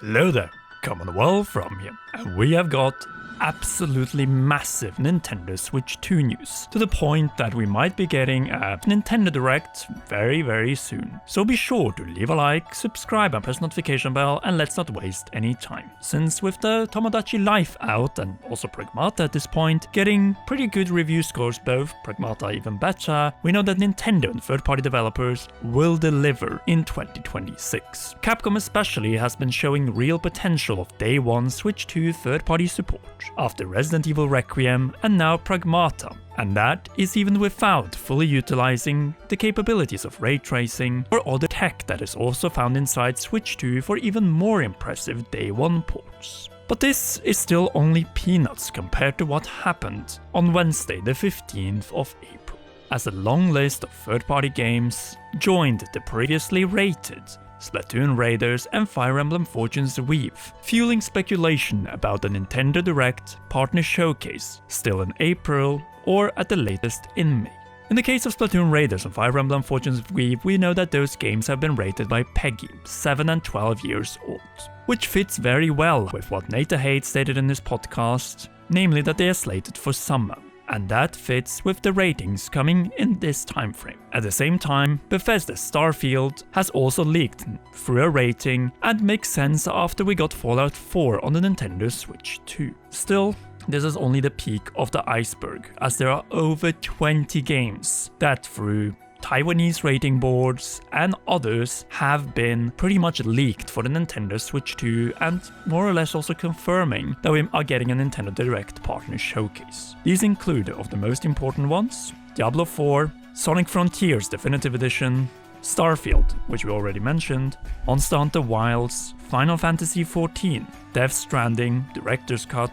Hello there, Commonwealth from here, and we have got absolutely massive Nintendo Switch 2 news, to the point that we might be getting a Nintendo Direct very soon. So be sure to leave a like, subscribe and press notification bell, and let's not waste any time. Since with the Tomodachi Life out, and also Pragmata at this point, getting pretty good review scores, both Pragmata even better, we know that Nintendo and third-party developers will deliver in 2026. Capcom especially has been showing real potential of day one Switch 2 third-party support, after Resident Evil Requiem and now Pragmata, and that is even without fully utilizing the capabilities of ray tracing or other tech that is also found inside Switch 2 for even more impressive day one ports. But this is still only peanuts compared to what happened on Wednesday the 15th of April, as a long list of third-party games joined the previously rated Splatoon Raiders and Fire Emblem Fortune's Weave, fueling speculation about the Nintendo Direct Partner Showcase, still in April or at the latest in May. In the case of Splatoon Raiders and Fire Emblem Fortune's Weave, we know that those games have been rated by PEGI, 7 and 12 years old, which fits very well with what Nate stated in his podcast, namely that they are slated for summer. And that fits with the ratings coming in this time frame. At the same time, Bethesda's Starfield has also leaked through a rating and makes sense after we got Fallout 4 on the Nintendo Switch 2. Still, this is only the peak of the iceberg, as there are over 20 games that through Taiwanese rating boards and others have been pretty much leaked for the Nintendo Switch 2 and more or less also confirming that we are getting a Nintendo Direct Partner Showcase. These include, of the most important ones, Diablo 4, Sonic Frontiers Definitive Edition, Starfield, which we already mentioned, Monster Hunter Wilds, Final Fantasy XIV, Death Stranding, Director's Cut.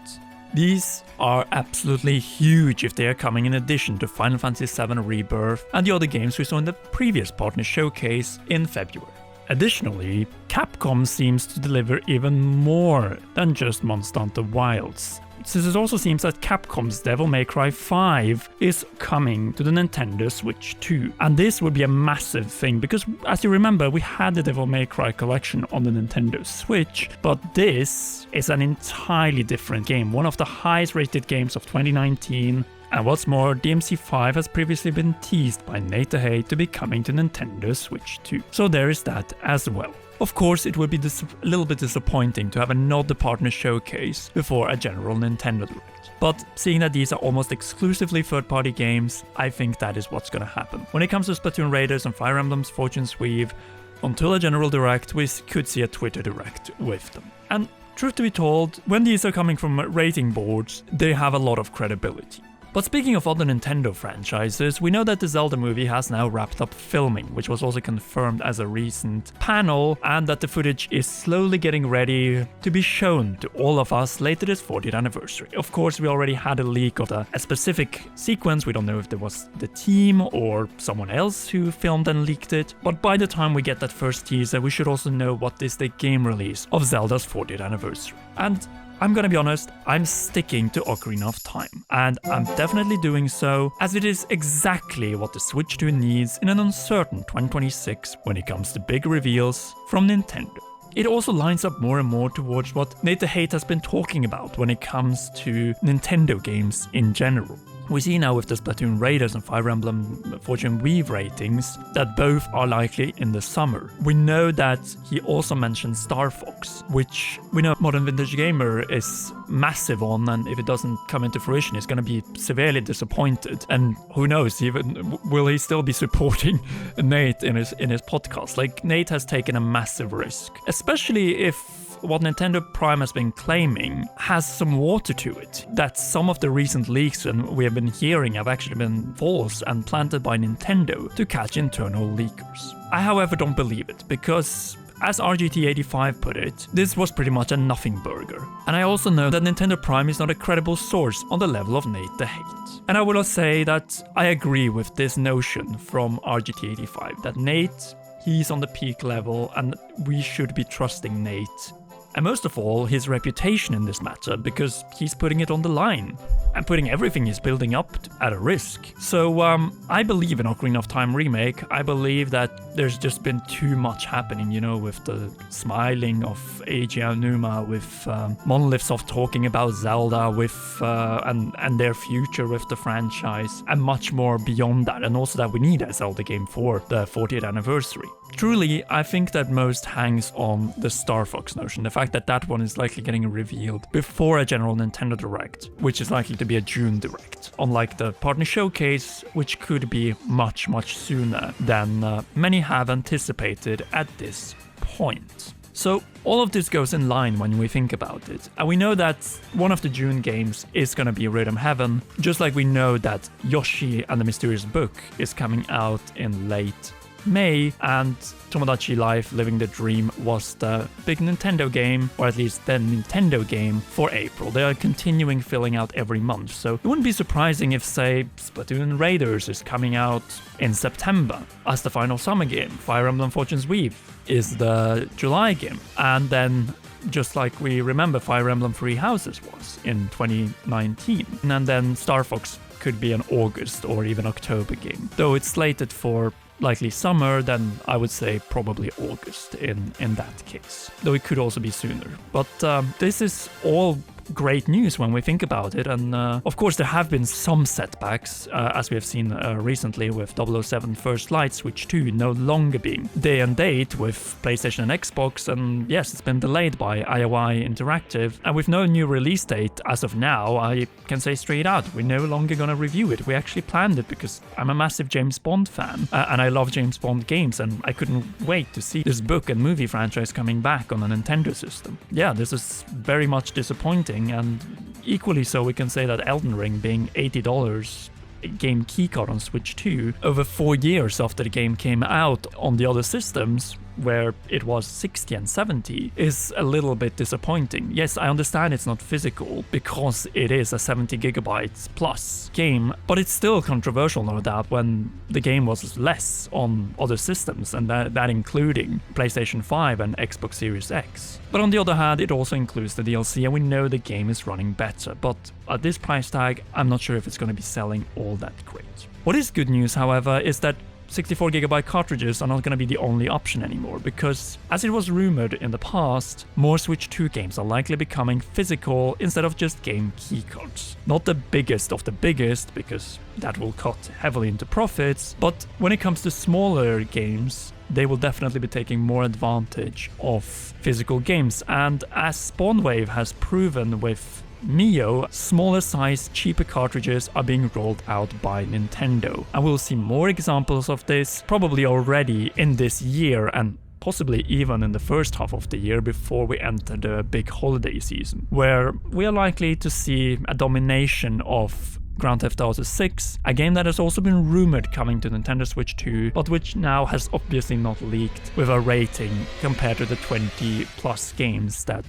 These are absolutely huge if they are coming in addition to Final Fantasy VII Rebirth and the other games we saw in the previous Partner Showcase in February. Additionally, Capcom seems to deliver even more than just Monster Hunter Wilds, since it also seems that Capcom's Devil May Cry 5 is coming to the Nintendo Switch 2. And this would be a massive thing, because as you remember, we had the Devil May Cry collection on the Nintendo Switch, but this is an entirely different game, one of the highest rated games of 2019. And what's more, DMC5 has previously been teased by Nate to be coming to Nintendo Switch 2. So there is that as well. Of course, it would be a little bit disappointing to have another partner showcase before a general Nintendo Direct. But seeing that these are almost exclusively third-party games, I think that is what's gonna happen. When it comes to Splatoon Raiders and Fire Emblem's Fortune's Weave, until a general Direct, we could see a Twitter Direct with them. And truth to be told, when these are coming from rating boards, they have a lot of credibility. But speaking of other Nintendo franchises, we know that the Zelda movie has now wrapped up filming, which was also confirmed as a recent panel, and that the footage is slowly getting ready to be shown to all of us later this 40th anniversary. Of course, we already had a leak of a specific sequence. We don't know if there was the team or someone else who filmed and leaked it, but by the time we get that first teaser, we should also know what is the game release of Zelda's 40th anniversary. And I'm gonna be honest, I'm sticking to Ocarina of Time, and I'm definitely doing so as it is exactly what the Switch 2 needs in an uncertain 2026 when it comes to big reveals from Nintendo. It also lines up more and more towards what Nate has been talking about when it comes to Nintendo games in general. We see now with the Splatoon Raiders and Fire Emblem Fortune Weave ratings that both are likely in the summer. We know that he also mentioned Star Fox, which we know Modern Vintage Gamer is massive on, and if it doesn't come into fruition, he's going to be severely disappointed. And who knows, even will he still be supporting Nate in his podcast? Like, Nate has taken a massive risk, especially if what Nintendo Prime has been claiming has some water to it, that some of the recent leaks and we have been hearing have actually been false and planted by Nintendo to catch internal leakers. I, however, don't believe it, because as RGT85 put it, this was pretty much a nothing burger. And I also know that Nintendo Prime is not a credible source on the level of Nate the Hate. And I will say that I agree with this notion from RGT85, that Nate, he's on the peak level and we should be trusting Nate And most of all, his reputation in this matter, because he's putting it on the line and putting everything he's building up at a risk. So I believe in Ocarina of Time remake. I believe that there's just been too much happening, you know, with the smiling of Eiji Aonuma, with Monolith Soft talking about Zelda, with and their future with the franchise, and much more beyond that, and also that we need a Zelda game for the 40th anniversary. Truly, I think that most hangs on the Star Fox notion, the fact that that one is likely getting revealed before a general Nintendo Direct, which is likely to be a June Direct, unlike the Partner Showcase, which could be much sooner than many have anticipated at this point. So all of this goes in line when we think about it, and we know that one of the June games is gonna be Rhythm Heaven, just like we know that Yoshi and the Mysterious Book is coming out in late May, and Tomodachi Life Living the Dream was the big Nintendo game, or at least the Nintendo game, for April. They are continuing filling out every month, so it wouldn't be surprising if, say, Splatoon Raiders is coming out in September as the final summer game. Fire Emblem Fortune's Weave is the July game, and then just like we remember Fire Emblem Three Houses was in 2019, and then Star Fox could be an August or even October game. Though it's slated for likely summer, then I would say probably August in that case. Though it could also be sooner. But this is all great news when we think about it, and of course there have been some setbacks, as we have seen recently with 007 First Light Switch 2 no longer being day and date with PlayStation and Xbox, and yes, it's been delayed by IOI Interactive, and with no new release date as of now, I can say straight out, we're no longer gonna review it. We actually planned it because I'm a massive James Bond fan, and I love James Bond games, and I couldn't wait to see this book and movie franchise coming back on a Nintendo system. Yeah, this is very much disappointing, and equally so we can say that Elden Ring being $80 game keycard on Switch 2 over 4 years after the game came out on the other systems, where it was 60 and 70, is a little bit disappointing. Yes, I understand it's not physical because it is a 70 gigabytes plus game, but it's still controversial, no doubt, when the game was less on other systems, and that including PlayStation 5 and Xbox Series X. But on the other hand, it also includes the DLC, and we know the game is running better, but at this price tag, I'm not sure if it's going to be selling all that great. What is good news, however, is that 64GB cartridges are not going to be the only option anymore, because, as it was rumored in the past, more Switch 2 games are likely becoming physical instead of just game keycards. Not the biggest of the biggest, because that will cut heavily into profits, but when it comes to smaller games, they will definitely be taking more advantage of physical games, and as Spawnwave has proven with Neo, smaller size, cheaper cartridges are being rolled out by Nintendo, and we'll see more examples of this probably already in this year, and possibly even in the first half of the year before we enter the big holiday season, where we are likely to see a domination of Grand Theft Auto 6, a game that has also been rumored coming to Nintendo Switch 2, but which now has obviously not leaked with a rating compared to the 20 plus games that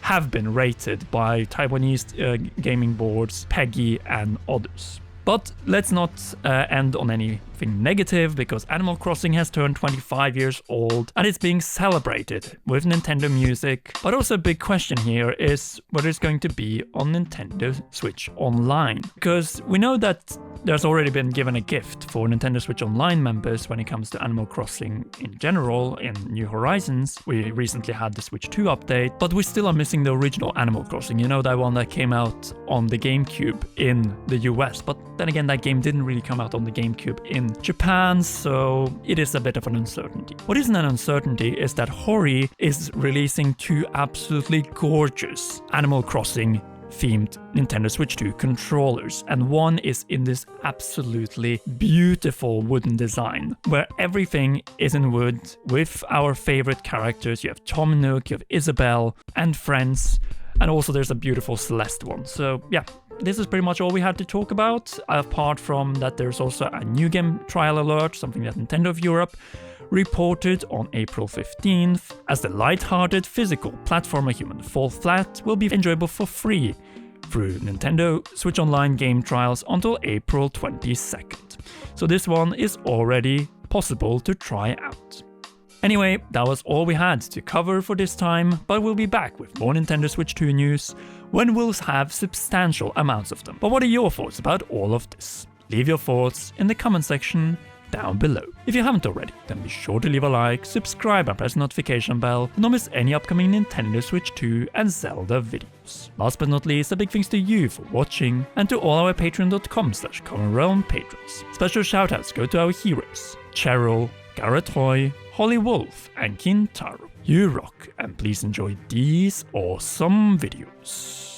have been rated by Taiwanese gaming boards, PEGI and others. But let's not end on anything negative, because Animal Crossing has turned 25 years old and it's being celebrated with Nintendo Music. But also a big question here is whether it's going to be on Nintendo Switch Online. Because we know that there's already been given a gift for Nintendo Switch Online members when it comes to Animal Crossing in general in New Horizons. We recently had the Switch 2 update, but we still are missing the original Animal Crossing, you know, that one that came out on the GameCube in the US. But then again, that game didn't really come out on the GameCube in Japan, so it is a bit of an uncertainty. What isn't an uncertainty is that Hori is releasing 2 absolutely gorgeous Animal Crossing themed Nintendo Switch 2 controllers, and one is in this absolutely beautiful wooden design where everything is in wood with our favorite characters. You have Tom Nook, you have Isabelle and friends, and also there's a beautiful Celeste one. So yeah, this is pretty much all we had to talk about, apart from that there's also a new game trial alert, something that Nintendo of Europe reported on April 15th, as the light-hearted physical platformer Human Fall Flat will be enjoyable for free through Nintendo Switch Online game trials until April 22nd. So this one is already possible to try out. Anyway, that was all we had to cover for this time, but we'll be back with more Nintendo Switch 2 news when we'll have substantial amounts of them. But what are your thoughts about all of this? Leave your thoughts in the comment section down below. If you haven't already, then be sure to leave a like, subscribe and press the notification bell to not miss any upcoming Nintendo Switch 2 and Zelda videos. Last but not least, a big thanks to you for watching and to all our patreon.com/commonrealm patrons. Special shoutouts go to our heroes, Cheryl, Garrett Hoy, Holly Wolf and Kintaro. You rock, and please enjoy these awesome videos.